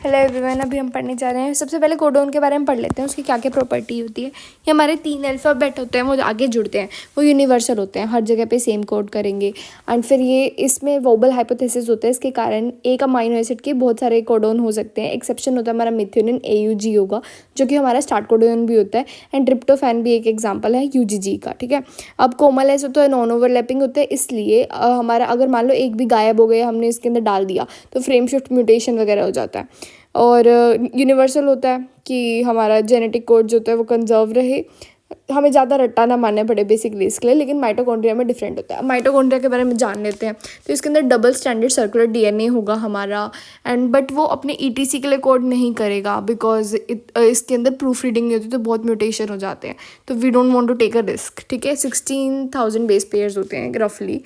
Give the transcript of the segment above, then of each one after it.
Hello everyone, अभी हम पढ़ने जा रहे हैं। सबसे पहले कोडोन के बारे में पढ़ लेते हैं, उसकी क्या क्या प्रॉपर्टी होती है। ये हमारे 3 अल्फ़ाबेट होते हैं, वो आगे जुड़ते हैं, वो यूनिवर्सल होते हैं, हर जगह पे सेम कोड करेंगे। एंड फिर ये इसमें वोबल हाइपोथेसिस होता है, इसके कारण एक अमाइनो एसिड के बहुत सारे कोडोन हो सकते हैं। एक्सेप्शन होता है हमारा मिथ्योनिन AUG होगा, जो कि हमारा स्टार्ट कोडोन भी होता है। एंड ट्रिप्टोफैन भी एक एग्जाम्पल है UGG का, ठीक है। अब कोमल ऐसे तो नॉन ओवरलैपिंग होते हैं, इसलिए हमारा अगर मान लो एक भी गायब हो गया, हमने इसके अंदर डाल दिया, तो फ्रेम शिफ्ट म्यूटेशन वगैरह हो जाता है। और यूनिवर्सल होता है कि हमारा जेनेटिक कोड जो होता है वो कंजर्व रहे, हमें ज़्यादा रट्टा ना मारना पड़े बेसिकली इसके लिए। लेकिन माइटोकॉन्ड्रिया में डिफरेंट होता है। माइटोकॉन्ड्रिया के बारे में जान लेते हैं। तो इसके अंदर डबल स्टैंडर्ड सर्कुलर DNA होगा हमारा, एंड बट वो अपने ETC के लिए कोड नहीं करेगा, बिकॉज इसके अंदर प्रूफ रीडिंग नहीं होती, तो बहुत म्यूटेशन हो जाते हैं। तो we don't want to take a risk, ठीक है। 16,000 बेस पेयर्स होते हैं रफली।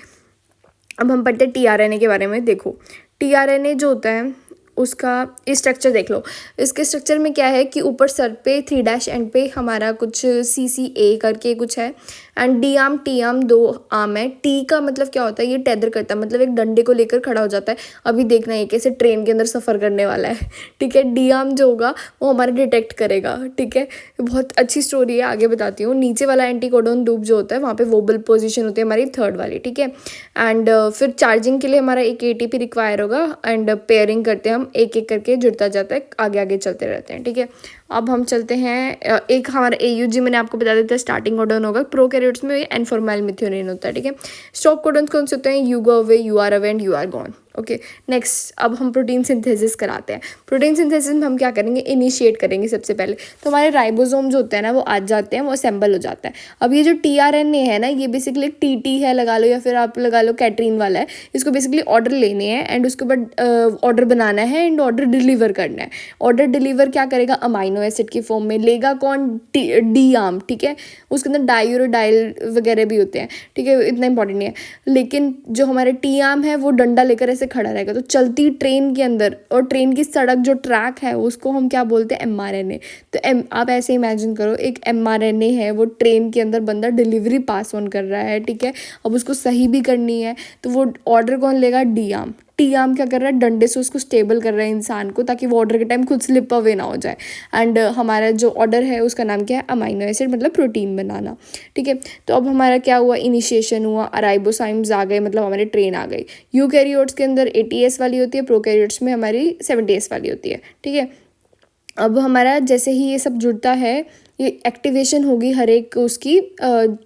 अब हम पढ़ते हैं TRNA के बारे में। देखो, TRNA जो होता है उसका स्ट्रक्चर देख लो। इसके स्ट्रक्चर में क्या है कि ऊपर सर पे 3' एंड पे हमारा कुछ CCA करके कुछ है, and D arm T arm 2 arm है। T का मतलब क्या होता है, ये टेदर करता है, मतलब एक डंडे को लेकर खड़ा हो जाता है। अभी देखना ये कैसे ट्रेन के अंदर सफ़र करने वाला है, ठीक है। D आर्म जो होगा वो हमारा डिटेक्ट करेगा, ठीक है। बहुत अच्छी स्टोरी है, आगे बताती हूँ। नीचे वाला एंटीकोडोन लूप जो होता है, वहाँ पे वोबल पोजीशन होती है हमारी थर्ड वाली, ठीक है। एंड फिर चार्जिंग के लिए हमारा एक ATP रिक्वायर होगा, एंड पेयरिंग करते हैं हम, एक एक करके जुड़ता जाता है, आगे आगे चलते रहते हैं, ठीक है। अब हम चलते हैं, एक हमारा AUG मैंने आपको बता देता है स्टार्टिंग कोडोन होगा। प्रोकैरियोट्स में एनफॉर्मल मिथ्योनिन होता है, ठीक है। स्टॉप कोडोन कौन से होते हैं, you go away, you are away and you are gone, okay. Next, अब हम प्रोटीन सिंथेसिस कराते हैं। प्रोटीन सिंथेसिस में हम क्या करेंगे, इनिशिएट करेंगे सबसे पहले। तो हमारे राइबोसोम जो होते हैं ना, वो आ जाते हैं, वो असेंबल हो जाता है। अब ये जो TRNA है ना, ये बेसिकली TT है लगा लो, या फिर आप लगा लो कैटरीन वाला है। इसको बेसिकली ऑर्डर लेने हैं, एंड उसके बाद ऑर्डर बनाना है, एंड ऑर्डर डिलीवर करना है। ऑर्डर डिलीवर क्या करेगा, अमाइनो एसिड की फॉर्म में लेगा कौन, D आर्म, ठीक है। उसके अंदर डायूरोडाइल वगैरह भी होते हैं, ठीक है, इतना इंपॉर्टेंट नहीं है। लेकिन जो हमारे T आर्म है वो डंडा लेकर ऐसे खड़ा रहेगा। तो चलती ट्रेन के अंदर, और ट्रेन की सड़क जो ट्रैक है उसको हम क्या बोलते हैं, mRNA। तो आप ऐसे इमेजिन करो, एक mRNA है, वो ट्रेन के अंदर बंदा डिलीवरी पास ऑन कर रहा है, ठीक है। अब उसको सही भी करनी है, तो वो ऑर्डर कौन लेगा, D आर्म। T आर्म क्या कर रहा है, डंडे से उसको स्टेबल कर रहा है इंसान को, ताकि वो ऑर्डर के टाइम खुद स्लिप अवे ना हो जाए। एंड हमारा जो ऑर्डर है उसका नाम क्या है, अमाइनो एसिड, मतलब प्रोटीन बनाना, ठीक है। तो अब हमारा क्या हुआ, इनिशिएशन हुआ, राइबोसोम्स आ गए, मतलब हमारी ट्रेन आ गई। यूकैरियोट्स के अंदर 80S वाली होती है, प्रोकैरियोट्स में हमारी 70S वाली होती है, ठीक है। अब हमारा जैसे ही ये सब जुड़ता है, ये एक्टिवेशन होगी हर एक उसकी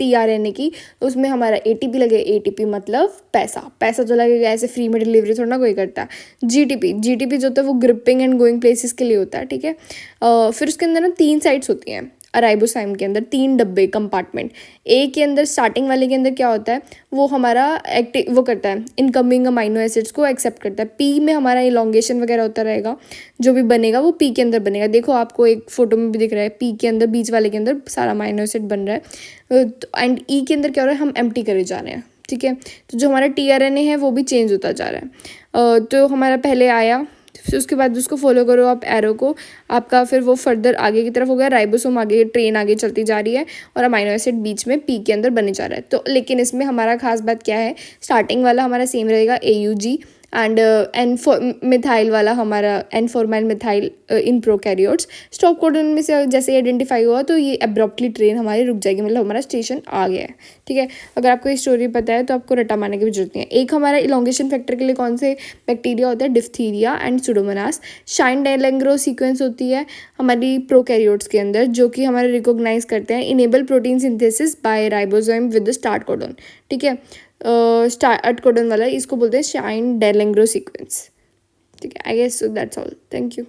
TRNA की, तो उसमें हमारा ATP लगे। ATP मतलब पैसा, पैसा तो लगेगा, ऐसे फ्री में डिलीवरी थोड़ा ना कोई करता है। GTP जो होता है वो ग्रिपिंग एंड गोइंग प्लेसेस के लिए होता है, ठीक है। फिर उसके अंदर ना 3 साइड्स होती हैं राइबोसोम के अंदर, 3 डब्बे कंपार्टमेंट। ए के अंदर, स्टार्टिंग वाले के अंदर क्या होता है, वो हमारा वो करता है, इनकमिंग अमाइनो एसिड्स को एक्सेप्ट करता है। P में हमारा इलोंगेशन वगैरह होता रहेगा, जो भी बनेगा वो P के अंदर बनेगा। देखो आपको एक फोटो में भी दिख रहा है, P के अंदर, बीच वाले के अंदर सारा अमाइनो एसिड बन रहा है। एंड E के अंदर क्या हो रहा है, हम एम्प्टी करे जा रहे हैं, ठीक है। तो जो हमारा TRNA है वो भी चेंज होता जा रहा है। तो हमारा पहले आया, फिर उसके बाद उसको फॉलो करो आप एरो को, आपका फिर वो फर्दर आगे की तरफ हो गया। राइबोसोम आगे, ट्रेन आगे चलती जा रही है, और अमाइनो एसिड बीच में P के अंदर बने जा रहा है। तो लेकिन इसमें हमारा खास बात क्या है, स्टार्टिंग वाला हमारा सेम रहेगा AUG, एंड मिथाइल वाला हमारा एनफॉर्माइल methyl in prokaryotes. Stop codon में से जैसे आइडेंटिफाई हुआ, तो ये एब्रप्टली ट्रेन हमारी रुक जाएगी, मतलब हमारा स्टेशन आ गया है, ठीक है। अगर आपको ये स्टोरी पता है तो आपको रट्टा मारने की भी जरूरत नहीं है। एक हमारा इलोंगेशन फैक्टर के लिए कौन से बैक्टीरिया होता है, diphtheria and pseudomonas. Shine Dalgarno sequence होती है हमारी प्रोकैरियोट्स के अंदर, जो कि हमारे रिकॉग्नाइज करते हैं enable protein synthesis by ribosome with the start codon, ठीक है। स्टार्ट कोडन वाला इसको बोलते हैं शाइन डेलेंग्रो सीक्वेंस, ठीक है। I guess so that's all, thank you.